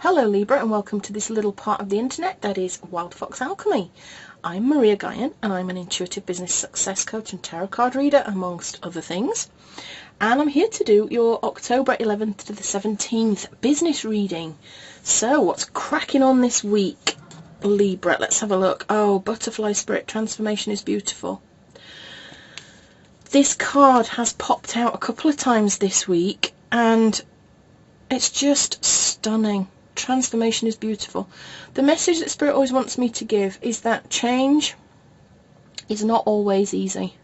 Hello Libra, and welcome to this little part of the internet that is Wild Fox Alchemy. I'm Maria Guyan, and I'm an intuitive business success coach and tarot card reader, amongst other things. And I'm here to do your October 11th to the 17th business reading. So what's cracking on this week, Libra? Let's have a look. Oh, Butterfly Spirit, transformation is beautiful. This card has popped out a couple of times this week, and it's just stunning. Transformation is beautiful. The message that Spirit always wants me to give is that change is not always easy.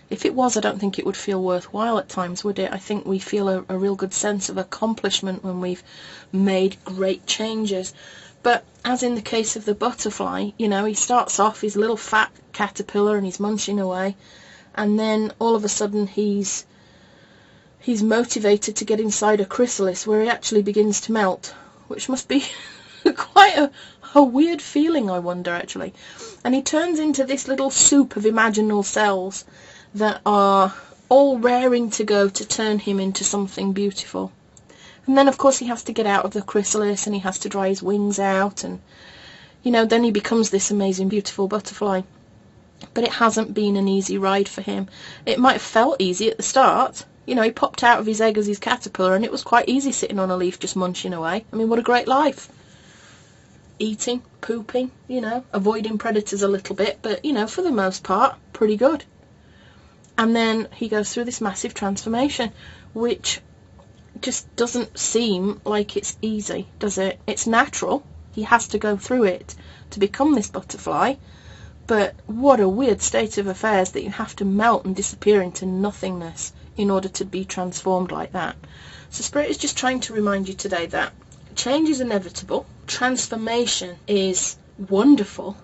If it was, I don't think it would feel worthwhile at times, would it? I think we feel a real good sense of accomplishment when we've made great changes. But as in the case of the butterfly, you know, he starts off, he's a little fat caterpillar and he's munching away, and then all of a sudden he's motivated to get inside a chrysalis where he actually begins to melt, which must be quite a weird feeling, I wonder, actually. And he turns into this little soup of imaginal cells that are all raring to go to turn him into something beautiful. And then, of course, he has to get out of the chrysalis and he has to dry his wings out, and, you know, then he becomes this amazing, beautiful butterfly. But it hasn't been an easy ride for him. It might have felt easy at the start. You know, he popped out of his egg as his caterpillar, and it was quite easy sitting on a leaf just munching away. I mean, what a great life. Eating, pooping, you know, avoiding predators a little bit, but, you know, for the most part, pretty good. And then he goes through this massive transformation, which just doesn't seem like it's easy, does it? It's natural. He has to go through it to become this butterfly. But what a weird state of affairs that you have to melt and disappear into nothingness in order to be transformed like that. So Spirit is just trying to remind you today that change is inevitable, transformation is wonderful,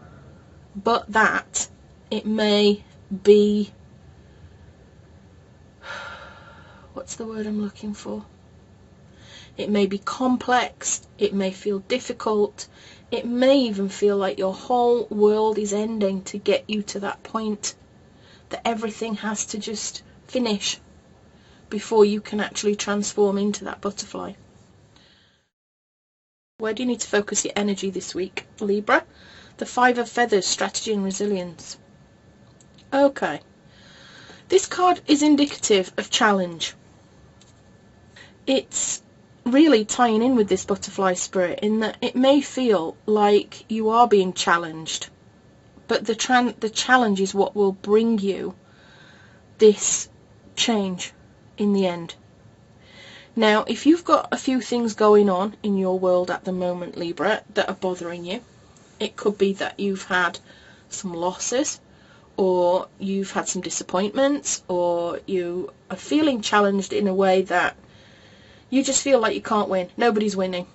but that it may be, what's the word I'm looking for? It may be complex, it may feel difficult, it may even feel like your whole world is ending to get you to that point, that everything has to just finish before you can actually transform into that butterfly. Where do you need to focus your energy this week, Libra? The Five of Feathers, strategy and resilience. Okay. This card is indicative of challenge. It's really tying in with this butterfly spirit in that it may feel like you are being challenged, but the challenge is what will bring you this change in the end. Now, if you've got a few things going on in your world at the moment, Libra, that are bothering you, it could be that you've had some losses, or you've had some disappointments, or you are feeling challenged in a way that you just feel like you can't win. Nobody's winning.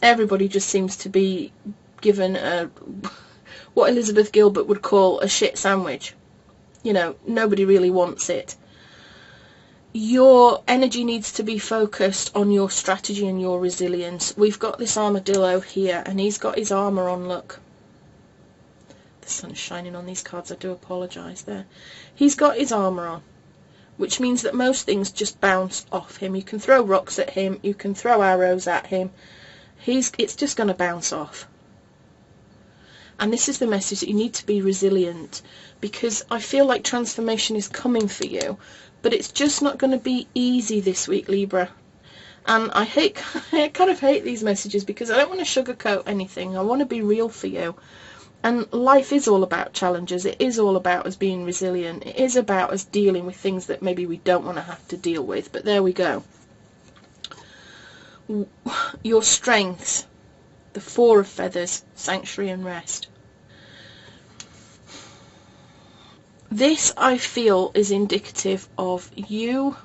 Everybody just seems to be given what Elizabeth Gilbert would call a shit sandwich. You know, nobody really wants it. Your energy needs to be focused on your strategy and your resilience. We've got this armadillo here, and he's got his armour on, look. The sun's shining on these cards, I do apologise there. He's got his armour on, which means that most things just bounce off him. You can throw rocks at him, you can throw arrows at him. It's just going to bounce off. And this is the message, that you need to be resilient, because I feel like transformation is coming for you, but it's just not going to be easy this week, Libra. And I kind of hate these messages, because I don't want to sugarcoat anything. I want to be real for you. And life is all about challenges. It is all about us being resilient. It is about us dealing with things that maybe we don't want to have to deal with. But there we go. Your strengths. The Four of Feathers. Sanctuary and rest. This, I feel, is indicative of you,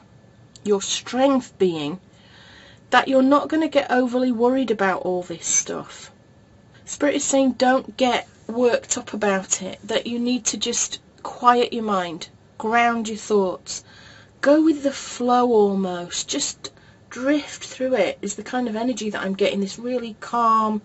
your strength being that you're not going to get overly worried about all this stuff. Spirit is saying don't get worked up about it, that you need to just quiet your mind, ground your thoughts, go with the flow almost, just drift through it is the kind of energy that I'm getting, this really calm,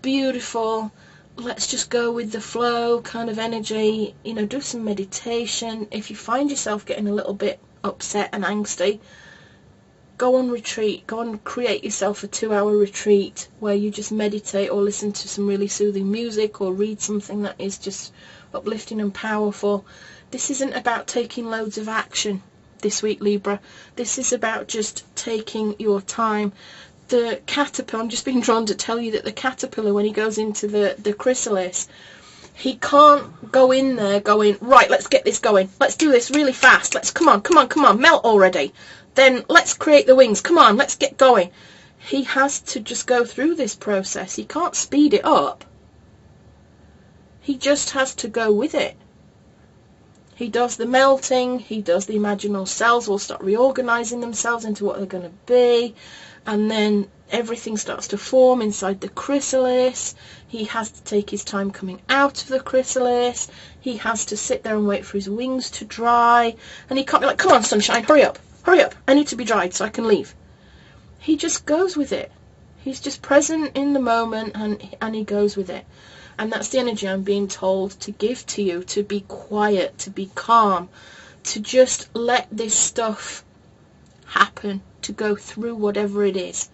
beautiful, let's just go with the flow kind of energy. You know, do some meditation. If you find yourself getting a little bit upset and angsty, go on retreat, go and create yourself a 2-hour retreat where you just meditate or listen to some really soothing music or read something that is just uplifting and powerful. This isn't about taking loads of action this week, Libra. This is about just taking your time. The caterpillar, I'm just being drawn to tell you that the caterpillar, when he goes into the chrysalis, he can't go in there going, right, let's get this going, let's do this really fast, let's, come on, melt already, then let's create the wings, come on, let's get going. He has to just go through this process. He can't speed it up. He just has to go with it. He does the melting, he does the imaginal cells will start reorganizing themselves into what they're going to be, and then everything starts to form inside the chrysalis. He has to take his time coming out of the chrysalis. He has to sit there and wait for his wings to dry, and he can't be like, come on sunshine, hurry up, I need to be dried so I can leave. He just goes with it. He's just present in the moment, and he goes with it. And that's the energy I'm being told to give to you, to be quiet, to be calm, to just let this stuff happen, to go through whatever it is,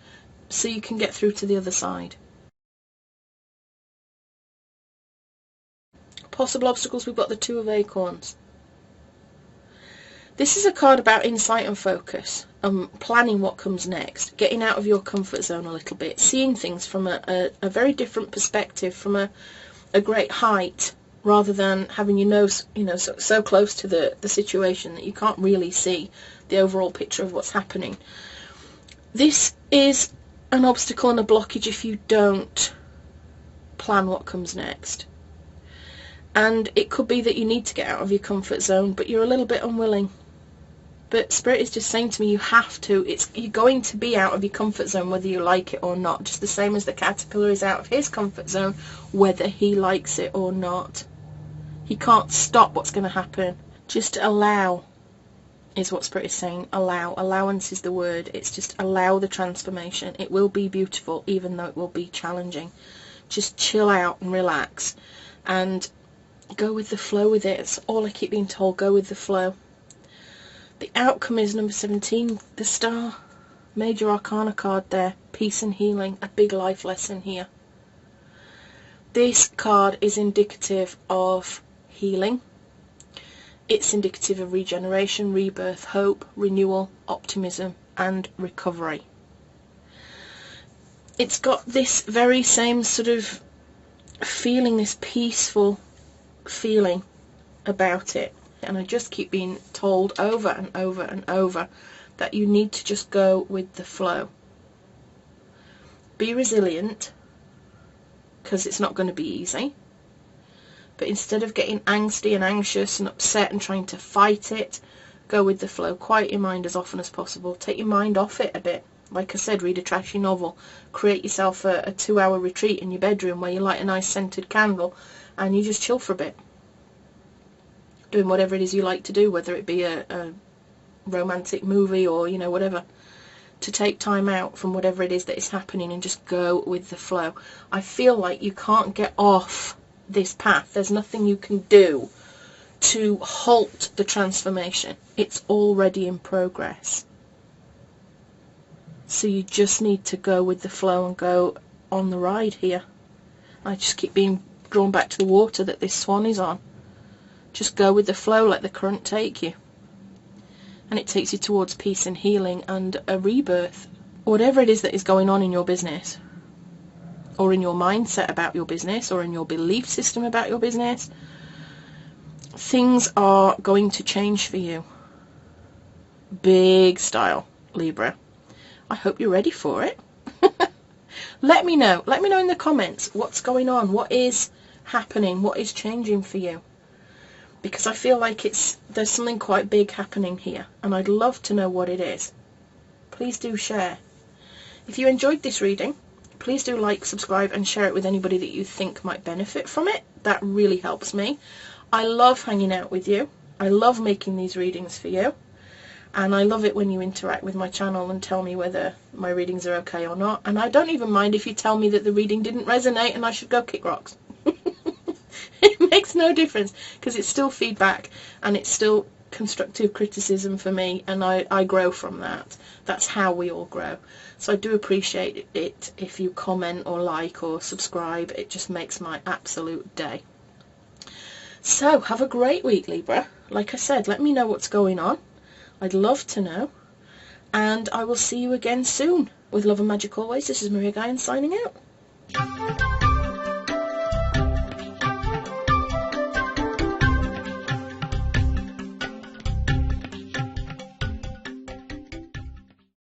so you can get through to the other side. Possible obstacles, we've got the Two of Acorns. This is a card about insight and focus, planning what comes next, getting out of your comfort zone a little bit, seeing things from a very different perspective, from a great height, rather than having your nose, so close to the situation that you can't really see the overall picture of what's happening. This is an obstacle and a blockage if you don't plan what comes next. And it could be that you need to get out of your comfort zone, but you're a little bit unwilling. But Spirit is just saying to me, you have to. You're going to be out of your comfort zone whether you like it or not. Just the same as the caterpillar is out of his comfort zone whether he likes it or not. He can't stop what's going to happen. Just allow is what Spirit is saying. Allow. Allowance is the word. It's just allow the transformation. It will be beautiful even though it will be challenging. Just chill out and relax and go with the flow with it. It's all I keep being told. Go with the flow. The outcome is number 17, the Star. Major Arcana card there. Peace and healing. A big life lesson here. This card is indicative of healing. It's indicative of regeneration, rebirth, hope, renewal, optimism, and recovery. It's got this very same sort of feeling, this peaceful feeling about it. And I just keep being told over and over and over that you need to just go with the flow. Be resilient, because it's not going to be easy. But instead of getting angsty and anxious and upset and trying to fight it, go with the flow. Quiet your mind as often as possible. Take your mind off it a bit. Like I said, read a trashy novel. Create yourself a 2-hour retreat in your bedroom where you light a nice scented candle and you just chill for a bit. Doing whatever it is you like to do, whether it be a romantic movie or, whatever. To take time out from whatever it is that is happening and just go with the flow. I feel like you can't get off this path. There's nothing you can do to halt the transformation. It's already in progress. So you just need to go with the flow and go on the ride here. I just keep being drawn back to the water that this swan is on. Just go with the flow, let the current take you. And it takes you towards peace and healing and a rebirth. Whatever it is that is going on in your business, or in your mindset about your business, or in your belief system about your business, things are going to change for you. Big style, Libra. I hope you're ready for it. Let me know. Let me know in the comments what's going on, what is happening, what is changing for you. Because I feel like there's something quite big happening here, and I'd love to know what it is. Please do share. If you enjoyed this reading, please do like, subscribe, and share it with anybody that you think might benefit from it. That really helps me. I love hanging out with you. I love making these readings for you. And I love it when you interact with my channel and tell me whether my readings are okay or not. And I don't even mind if you tell me that the reading didn't resonate and I should go kick rocks. It makes no difference, because it's still feedback and it's still constructive criticism for me, and I grow from that. That's how we all grow. So I do appreciate it if you comment or like or subscribe. It just makes my absolute day. So have a great week, Libra. Like I said, let me know what's going on. I'd love to know. And I will see you again soon. With love and magic always, this is Maria Guyan signing out.